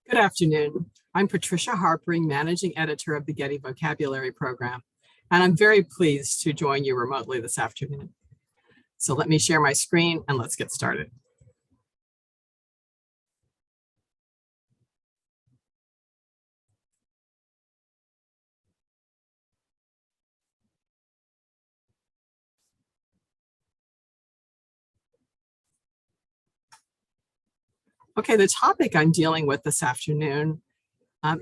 Good afternoon. I'm Patricia Harpering, Managing Editor of the Getty Vocabulary Program, and I'm very pleased to join you remotely this afternoon. So let me share my screen and let's get started. Okay, the topic I'm dealing with this afternoon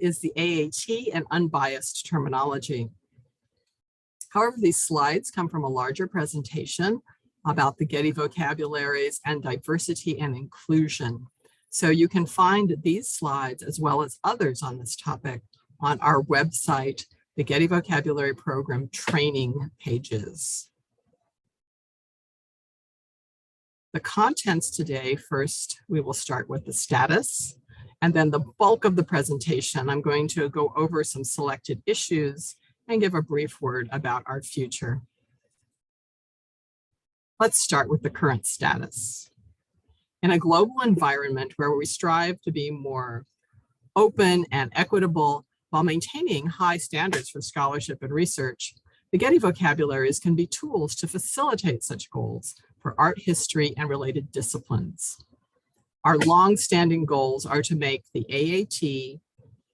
is the AAT and unbiased terminology. However, these slides come from a larger presentation about the Getty Vocabularies and diversity and inclusion. So you can find these slides as well as others on this topic on our website, the Getty Vocabulary Program training pages. The contents today, first, we will start with the status, and then the bulk of the presentation, I'm going to go over some selected issues and give a brief word about our future. Let's start with the current status. In a global environment where we strive to be more open and equitable while maintaining high standards for scholarship and research, the Getty Vocabularies can be tools to facilitate such goals for art history and related disciplines. Our long-standing goals are to make the AAT,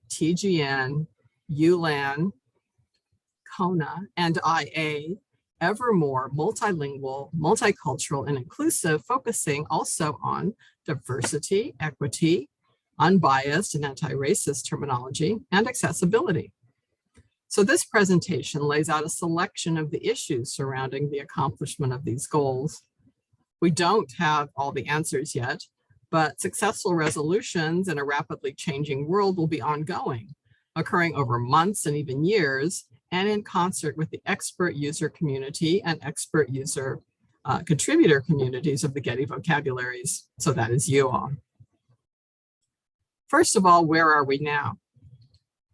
TGN, ULAN, CONA, and IA ever more multilingual, multicultural, and inclusive, focusing also on diversity, equity, unbiased and anti-racist terminology, and accessibility. So this presentation lays out a selection of the issues surrounding the accomplishment of these goals. We don't have all the answers yet, but successful resolutions in a rapidly changing world will be ongoing, occurring over months and even years, and in concert with the expert user community and expert user contributor communities of the Getty Vocabularies. So that is you all. First of all, where are we now?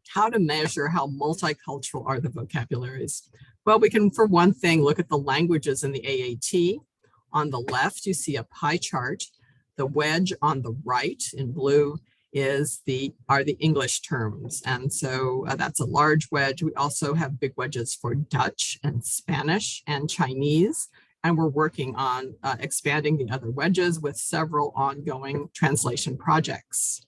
How to measure how multicultural are the vocabularies? Well, we can, for one thing, look at the languages in the AAT. On the left, you see a pie chart. The wedge on the right in blue are the English terms. And so that's a large wedge. We also have big wedges for Dutch and Spanish and Chinese. And we're working on expanding the other wedges with several ongoing translation projects.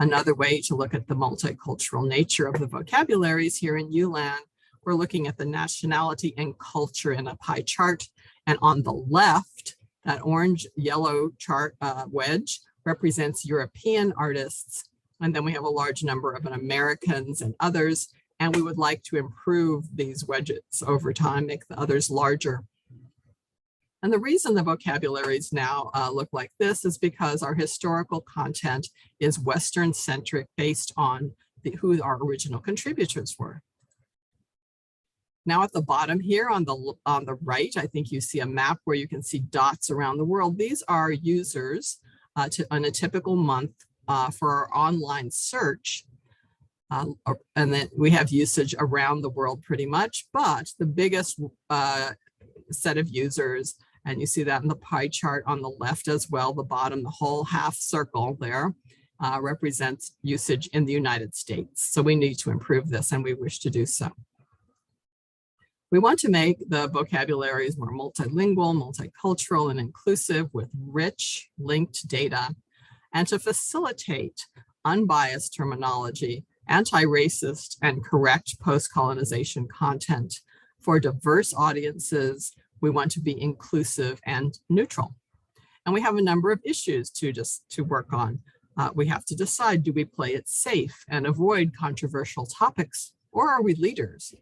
Another way to look at the multicultural nature of the vocabularies here in ULAN, we're looking at the nationality and culture in a pie chart. And on the left, that orange-yellow chart wedge represents European artists. And then we have a large number of Americans and others. And we would like to improve these wedges over time, make the others larger. And the reason the vocabularies now look like this is because our historical content is Western-centric, based on who our original contributors were. Now at the bottom here on the right, I think you see a map where you can see dots around the world. These are users on a typical month for our online search. And then we have usage around the world pretty much, but the biggest set of users, and you see that in the pie chart on the left as well, the bottom, the whole half circle there represents usage in the United States. So we need to improve this, and we wish to do so. We want to make the vocabularies more multilingual, multicultural, and inclusive with rich linked data, and to facilitate unbiased terminology, anti-racist, and correct post-colonization content for diverse audiences. We want to be inclusive and neutral. And we have a number of issues to work on. We have to decide, do we play it safe and avoid controversial topics, or are we leaders?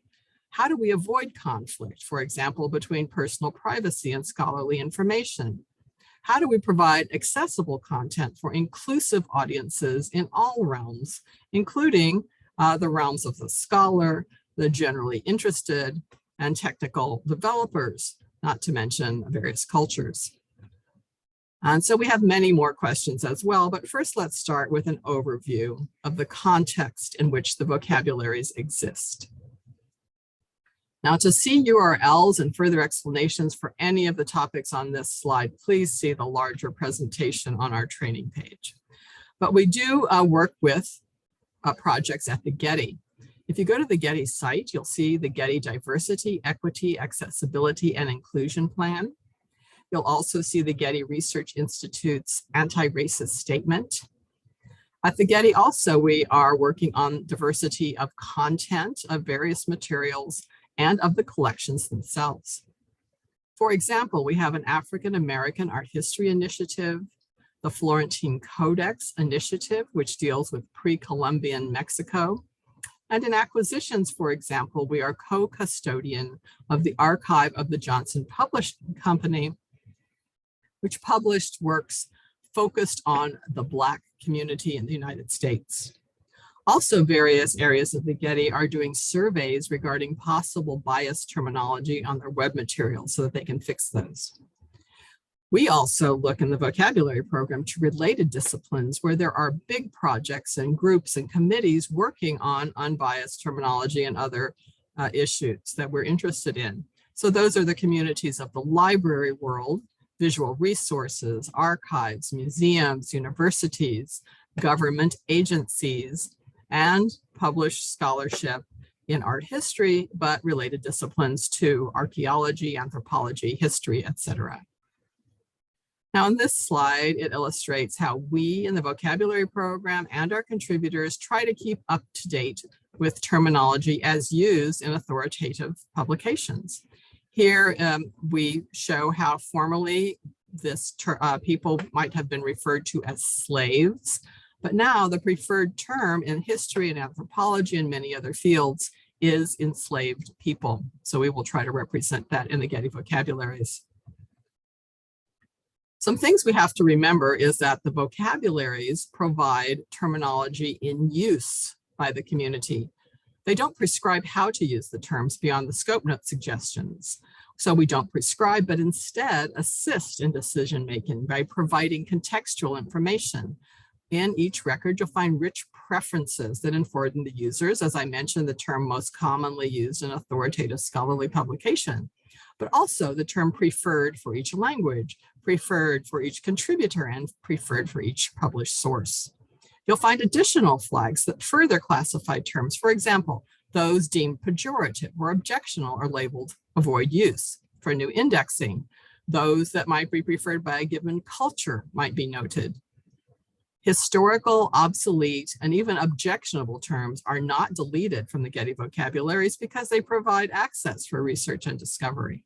How do we avoid conflict, for example, between personal privacy and scholarly information? How do we provide accessible content for inclusive audiences in all realms, including the realms of the scholar, the generally interested, and technical developers, not to mention various cultures? And so we have many more questions as well, but first let's start with an overview of the context in which the vocabularies exist. Now, to see URLs and further explanations for any of the topics on this slide, please see the larger presentation on our training page. But we do work with projects at the Getty. If you go to the Getty site, you'll see the Getty Diversity, Equity, Accessibility, and Inclusion Plan. You'll also see the Getty Research Institute's anti-racist statement. At the Getty also, we are working on diversity of content of various materials and of the collections themselves. For example, we have an African American Art History Initiative, the Florentine Codex Initiative, which deals with pre-Columbian Mexico. And in acquisitions, for example, we are co-custodian of the archive of the Johnson Publishing Company, which published works focused on the Black community in the United States. Also, various areas of the Getty are doing surveys regarding possible biased terminology on their web materials so that they can fix those. We also look in the vocabulary program to related disciplines where there are big projects and groups and committees working on unbiased terminology and other issues that we're interested in. So those are the communities of the library world, visual resources, archives, museums, universities, government agencies, and published scholarship in art history, but related disciplines to archaeology, anthropology, history, etc. Now, on this slide, it illustrates how we in the vocabulary program and our contributors try to keep up to date with terminology as used in authoritative publications. Here, we show how formerly people might have been referred to as slaves, but now the preferred term in history and anthropology and many other fields is enslaved people. So we will try to represent that in the Getty Vocabularies. Some things we have to remember is that the vocabularies provide terminology in use by the community. They don't prescribe how to use the terms beyond the scope note suggestions. So we don't prescribe, but instead assist in decision-making by providing contextual information. In each record, you'll find rich preferences that inform the users. As I mentioned, the term most commonly used in authoritative scholarly publication, but also the term preferred for each language, preferred for each contributor, and preferred for each published source. You'll find additional flags that further classify terms. For example, those deemed pejorative or objectionable are labeled avoid use. For new indexing, those that might be preferred by a given culture might be noted. Historical, obsolete, and even objectionable terms are not deleted from the Getty Vocabularies because they provide access for research and discovery.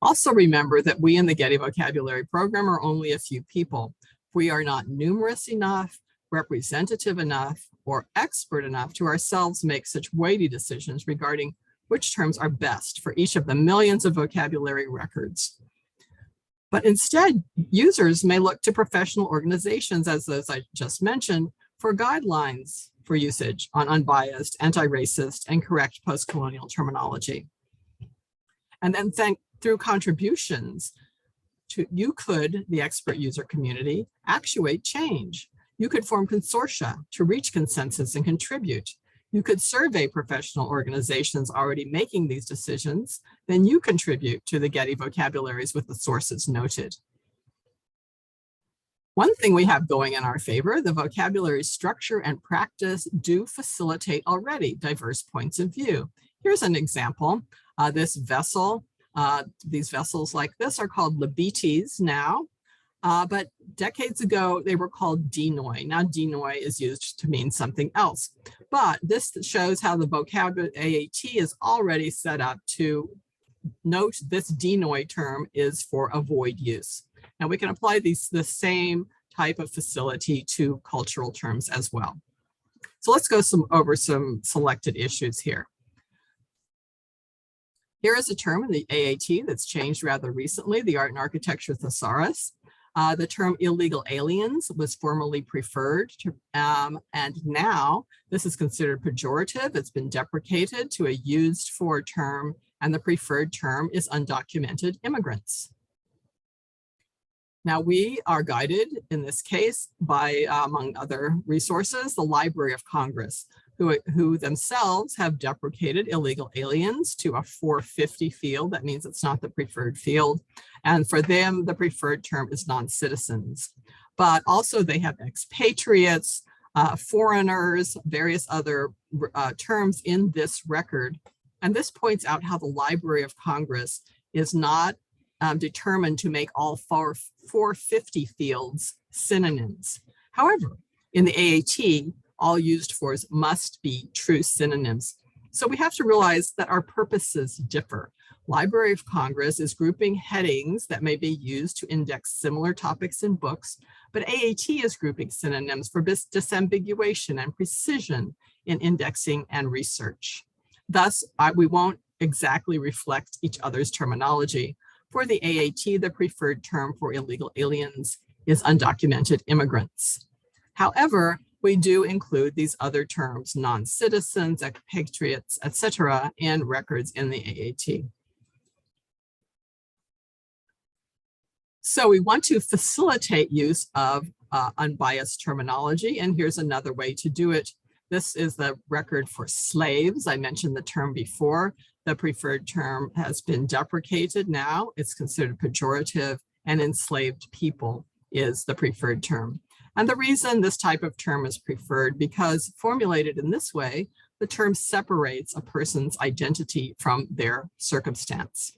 Also remember that we in the Getty Vocabulary program are only a few people. We are not numerous enough, representative enough, or expert enough to ourselves make such weighty decisions regarding which terms are best for each of the millions of vocabulary records. But instead, users may look to professional organizations, as those I just mentioned, for guidelines for usage on unbiased, anti-racist, and correct post-colonial terminology. And then through contributions, you could, the expert user community, actuate change. You could form consortia to reach consensus and contribute. You could survey professional organizations already making these decisions. Then you contribute to the Getty Vocabularies with the sources noted. One thing we have going in our favor, the vocabulary structure and practice do facilitate already diverse points of view. Here's an example. This vessel, these vessels like this are called libites now, but decades ago they were called dinoi. Now dinoi is used to mean something else, but this shows how the vocabulary AAT is already set up to note this dinoi term is for avoid use. Now we can apply the same type of facility to cultural terms as well. So let's go over some selected issues here. Here is a term in the AAT that's changed rather recently, the Art and Architecture Thesaurus. The term illegal aliens was formerly preferred, and now this is considered pejorative. It's been deprecated to a used for term, and the preferred term is undocumented immigrants. Now we are guided in this case by, among other resources, the Library of Congress, who themselves have deprecated illegal aliens to a 450 field. That means it's not the preferred field. And for them, the preferred term is non-citizens. but also they have expatriates, foreigners, various other terms in this record. And this points out how the Library of Congress is not determined to make all 450 fields synonyms. However, in the AAT, all used fors must be true synonyms. So we have to realize that our purposes differ. Library of Congress is grouping headings that may be used to index similar topics in books, but AAT is grouping synonyms for disambiguation and precision in indexing and research. Thus, we won't exactly reflect each other's terminology. For the AAT, the preferred term for illegal aliens is undocumented immigrants. However, we do include these other terms, non-citizens, expatriates, etc., in records in the AAT. So we want to facilitate use of unbiased terminology, and here's another way to do it. This is the record for slaves. I mentioned the term before. The preferred term has been deprecated now. It's considered pejorative, and enslaved people is the preferred term. And the reason this type of term is preferred, because formulated in this way, the term separates a person's identity from their circumstance.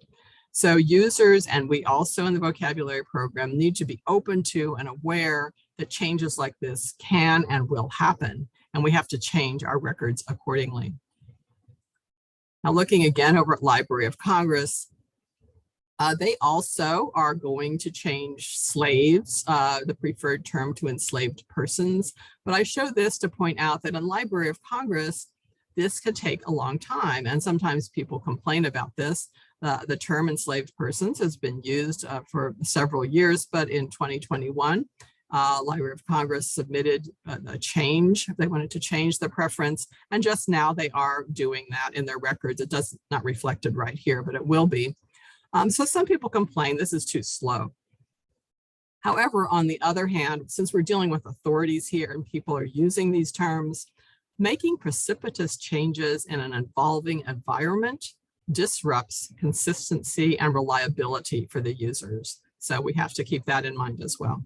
So users, and we also in the vocabulary program, need to be open to and aware that changes like this can and will happen, and we have to change our records accordingly. Now, looking again over at Library of Congress, they also are going to change slaves, the preferred term, to enslaved persons. But I show this to point out that in Library of Congress, this could take a long time. And sometimes people complain about this. The term enslaved persons has been used for several years, but in 2021, Library of Congress submitted a change. They wanted to change the preference, and just now they are doing that in their records. It does not reflected right here, but it will be. So some people complain this is too slow. However, on the other hand, since we're dealing with authorities here and people are using these terms, making precipitous changes in an evolving environment disrupts consistency and reliability for the users. So we have to keep that in mind as well.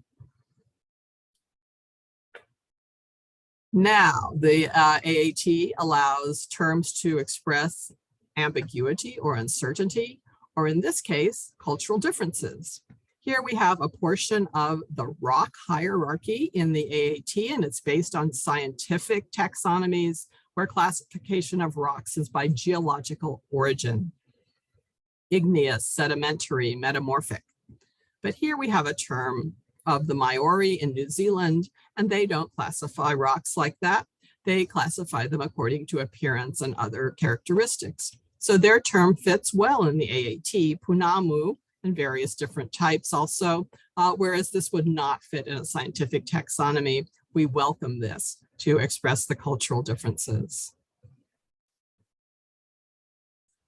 Now, the AAT allows terms to express ambiguity or uncertainty, or in this case, cultural differences. Here we have a portion of the rock hierarchy in the AAT, and it's based on scientific taxonomies where classification of rocks is by geological origin: igneous, sedimentary, metamorphic. But here we have a term of the Maori in New Zealand, and they don't classify rocks like that. They classify them according to appearance and other characteristics. So their term fits well in the AAT, punamu, and various different types also, whereas this would not fit in a scientific taxonomy. We welcome this to express the cultural differences.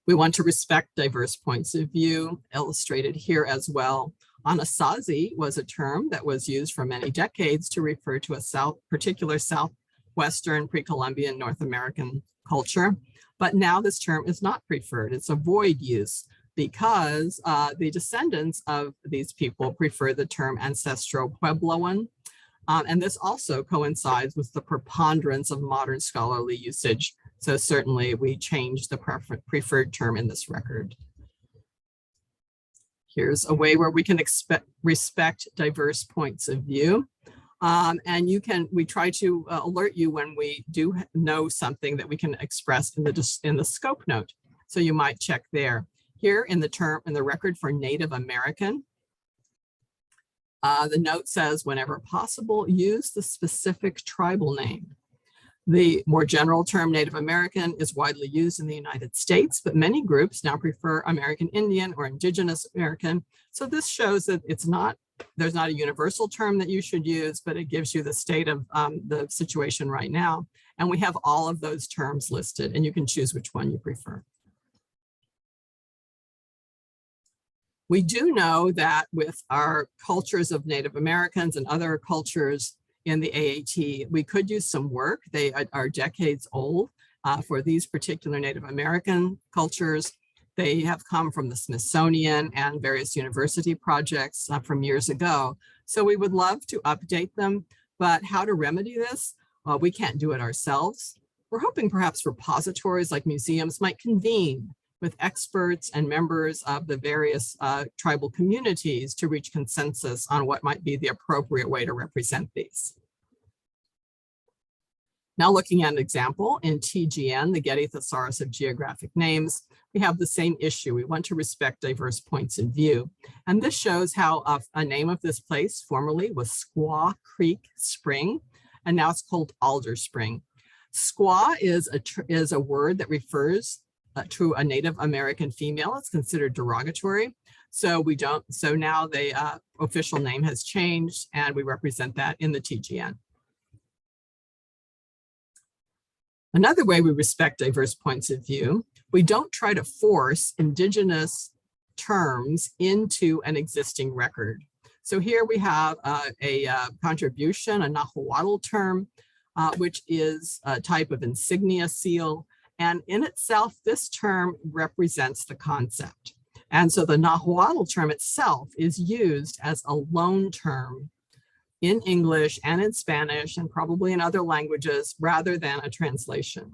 We want to respect diverse points of view, illustrated here as well. Anasazi was a term that was used for many decades to refer to a particular Southwestern pre-Columbian North American culture. But now this term is not preferred. It's a void use because the descendants of these people prefer the term ancestral Puebloan. And this also coincides with the preponderance of modern scholarly usage. So certainly we changed the preferred term in this record. Here's a way where we can respect diverse points of view. And we try to alert you when we do know something that we can express in the scope note. So you might check there. Here in the record for Native American, the note says, whenever possible, use the specific tribal name. The more general term Native American is widely used in the United States, but many groups now prefer American Indian or Indigenous American. So this shows that there's not a universal term that you should use, but it gives you the state of the situation right now. And we have all of those terms listed, and you can choose which one you prefer. We do know that with our cultures of Native Americans and other cultures in the AAT, we could use some work. They are decades old for these particular Native American cultures. They have come from the Smithsonian and various university projects from years ago. So we would love to update them, but how to remedy this? Well, we can't do it ourselves. We're hoping perhaps repositories like museums might convene with experts and members of the various tribal communities to reach consensus on what might be the appropriate way to represent these. Now looking at an example in TGN, the Getty Thesaurus of Geographic Names, we have the same issue. We want to respect diverse points of view. And this shows how a name of this place formerly was Squaw Creek Spring, and now it's called Alder Spring. Squaw is a word that refers to a Native American female. It's considered derogatory. So now the official name has changed and we represent that in the TGN. Another way we respect diverse points of view, we don't try to force indigenous terms into an existing record. So here we have a contribution, a Nahuatl term, which is a type of insignia seal. And in itself, this term represents the concept. And so the Nahuatl term itself is used as a loan term in English and in Spanish and probably in other languages rather than a translation.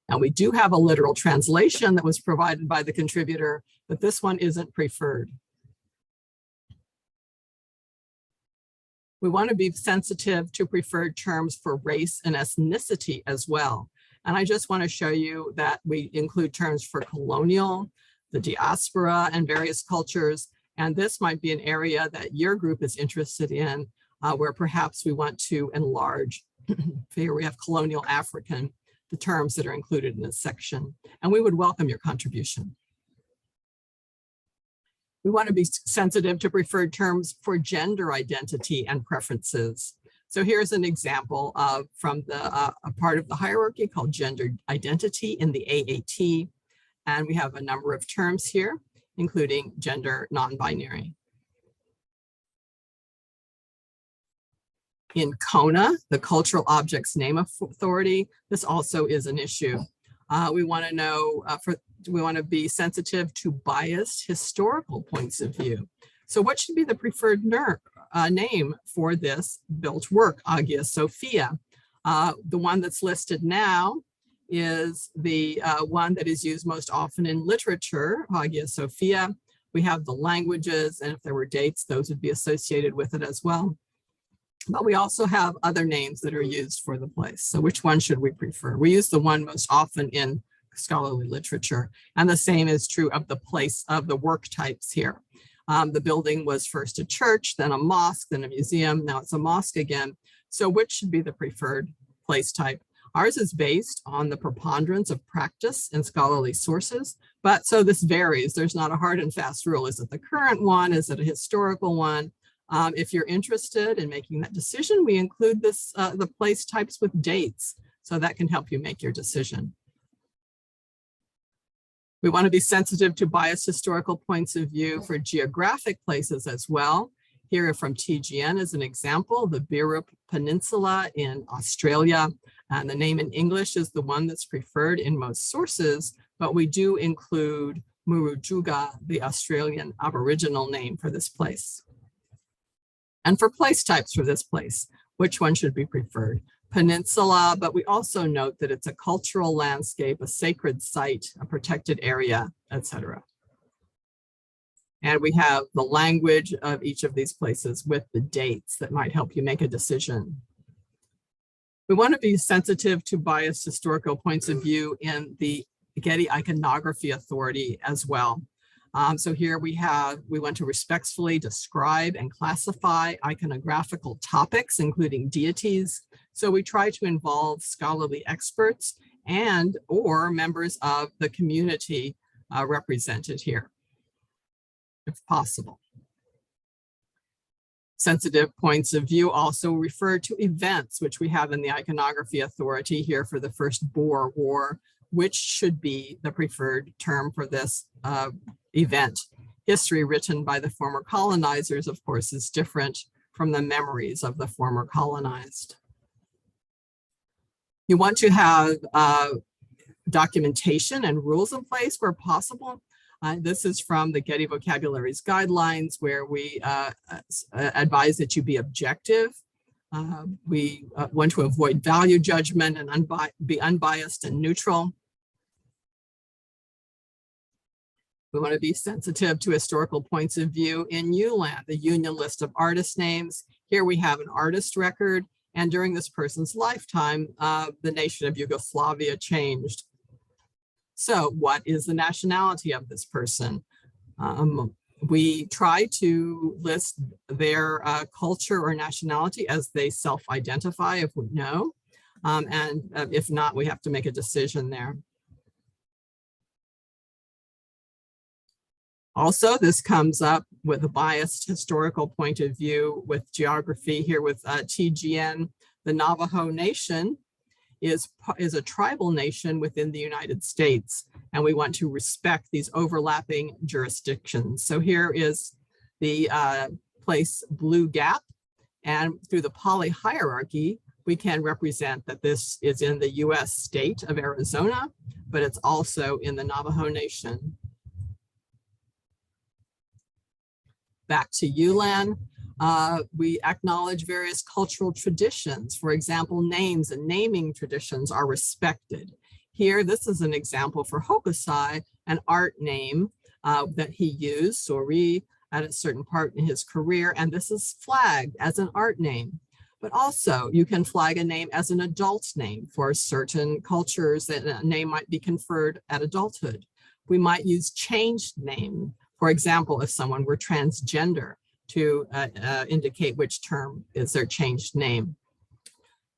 Now we do have a literal translation that was provided by the contributor, but this one isn't preferred. We want to be sensitive to preferred terms for race and ethnicity as well. And I just want to show you that we include terms for colonial, the diaspora, and various cultures. And this might be an area that your group is interested in, where perhaps we want to enlarge. Here we have colonial African, the terms that are included in this section. And we would welcome your contribution. We want to be sensitive to preferred terms for gender identity and preferences. So here's an example from a part of the hierarchy called gender identity in the AAT. And we have a number of terms here, including gender non-binary. In CONA, the Cultural Objects Name Authority, this also is an issue. We want to know, we want to be sensitive to biased historical points of view. So what should be the preferred name for this built work, Hagia Sophia? The one that's listed now is the one that is used most often in literature, Hagia Sophia. We have the languages, and if there were dates, those would be associated with it as well. But we also have other names that are used for the place. So which one should we prefer? We use the one most often in scholarly literature, and the same is true of the place of the work types here. The building was first a church, then a mosque, then a museum, now it's a mosque again. So which should be the preferred place type? Ours is based on the preponderance of practice in scholarly sources, but so this varies. There's not a hard and fast rule. Is it the current one? Is it a historical one? If you're interested in making that decision, we include this the place types with dates, so that can help you make your decision. We want to be sensitive to biased historical points of view for geographic places as well. Here from TGN as an example, the Birrup Peninsula in Australia, and the name in English is the one that's preferred in most sources, but we do include Murujuga, the Australian Aboriginal name for this place. And for place types for this place, which one should be preferred? Peninsula, but we also note that it's a cultural landscape, a sacred site, a protected area, etc. And we have the language of each of these places with the dates that might help you make a decision. We want to be sensitive to biased historical points of view in the Getty Iconography Authority as well. So here we want to respectfully describe and classify iconographical topics, including deities. So we try to involve scholarly experts and or members of the community represented here, if possible. Sensitive points of view also refer to events, which we have in the Iconography Authority here for the First Boer War, which should be the preferred term for this event. History written by the former colonizers, of course, is different from the memories of the former colonized. You want to have documentation and rules in place where possible. This is from the Getty Vocabularies guidelines, where we advise that you be objective. We want to avoid value judgment and be unbiased and neutral. We want to be sensitive to historical points of view. In ULAN, the Union List of Artist Names, here we have an artist record, and during this person's lifetime, the nation of Yugoslavia changed. So what is the nationality of this person? We try to list their culture or nationality as they self-identify if we know, and if not, we have to make a decision there. Also, this comes up with a biased historical point of view with geography here with TGN. The Navajo Nation is a tribal nation within the United States, and we want to respect these overlapping jurisdictions. So here is the place Blue Gap, and through the poly hierarchy, we can represent that this is in the US state of Arizona, but it's also in the Navajo Nation. Back to ULAN, we acknowledge various cultural traditions. For example, names and naming traditions are respected. Here, this is an example for Hokusai, an art name that he used, Sori, at a certain part in his career, and this is flagged as an art name. But also, you can flag a name as an adult name for certain cultures that a name might be conferred at adulthood. We might use changed name. For example, if someone were transgender, to indicate which term is their changed name.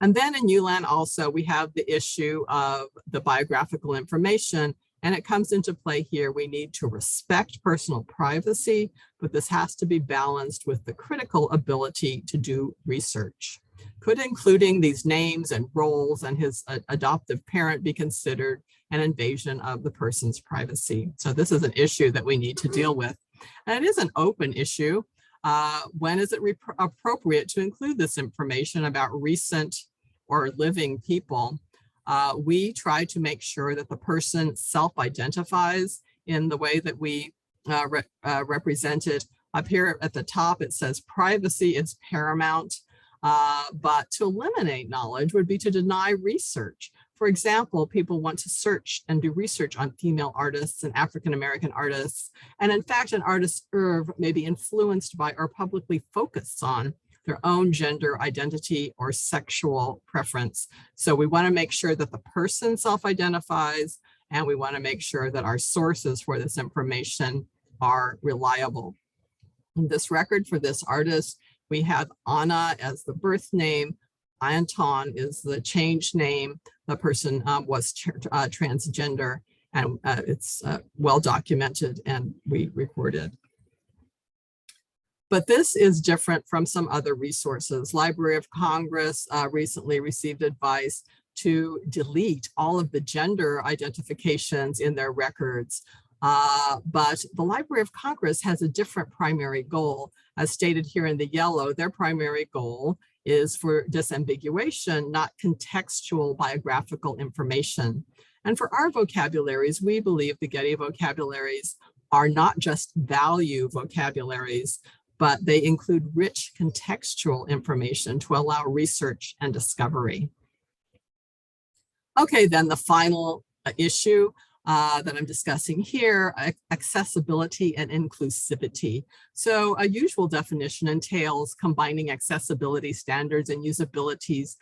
And then in ULAN also, we have the issue of the biographical information, and it comes into play here. We need to respect personal privacy, but this has to be balanced with the critical ability to do research. Could including these names and roles and his adoptive parent be considered an invasion of the person's privacy? So this is an issue that we need to deal with. And it is an open issue. When is it appropriate to include this information about recent or living people? We try to make sure that the person self-identifies in the way that we represent it. Up here at the top, it says privacy is paramount, but to eliminate knowledge would be to deny research. For example, people want to search and do research on female artists and African-American artists. And in fact, an artist's oeuvre may be influenced by or publicly focused on their own gender identity or sexual preference. So we want to make sure that the person self-identifies, and we want to make sure that our sources for this information are reliable. In this record for this artist, we have Anna as the birth name. Anton is the changed name. The person was transgender, and it's well documented, and we recorded. But this is different from some other resources. Library of Congress recently received advice to delete all of the gender identifications in their records. But the Library of Congress has a different primary goal. As stated here in the yellow, their primary goal is for disambiguation, not contextual biographical information. And for our vocabularies, we believe the Getty vocabularies are not just value vocabularies, but they include rich contextual information to allow research and discovery. Okay, then the final issue that I'm discussing here, accessibility and inclusivity. So a usual definition entails combining accessibility standards and usability's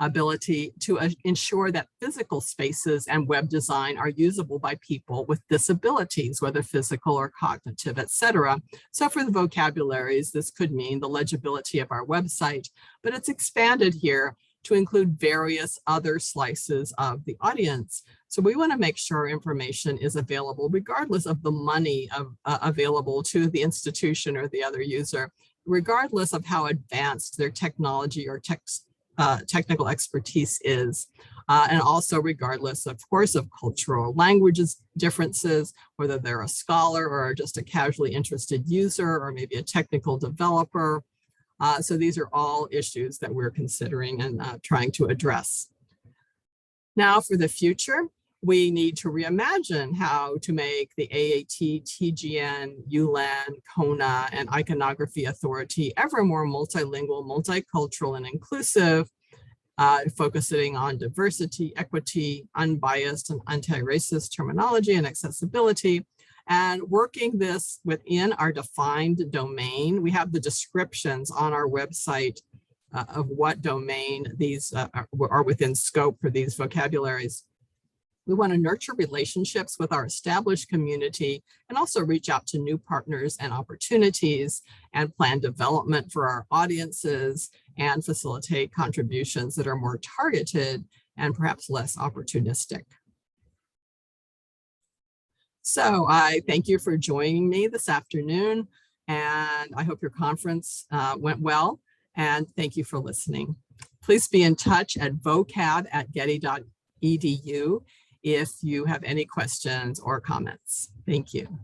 ability to ensure that physical spaces and web design are usable by people with disabilities, whether physical or cognitive, etc. So for the vocabularies, this could mean the legibility of our website, but it's expanded here to include various other slices of the audience. So we want to make sure information is available regardless of the money available to the institution or the other user, regardless of how advanced their technology or technical expertise is, and also regardless, of course, of cultural languages differences, whether they're a scholar or just a casually interested user or maybe a technical developer. So these are all issues that we're considering and trying to address. Now for the future, we need to reimagine how to make the AAT, TGN, ULAN, KONA, and Iconography Authority ever more multilingual, multicultural, and inclusive, focusing on diversity, equity, unbiased and anti-racist terminology and accessibility, and working this within our defined domain. We have the descriptions on our website of what domain these are within scope for these vocabularies. We want to nurture relationships with our established community and also reach out to new partners and opportunities and plan development for our audiences and facilitate contributions that are more targeted and perhaps less opportunistic. So I thank you for joining me this afternoon, and I hope your conference went well, and thank you for listening. Please be in touch at vocab@getty.edu if you have any questions or comments. Thank you.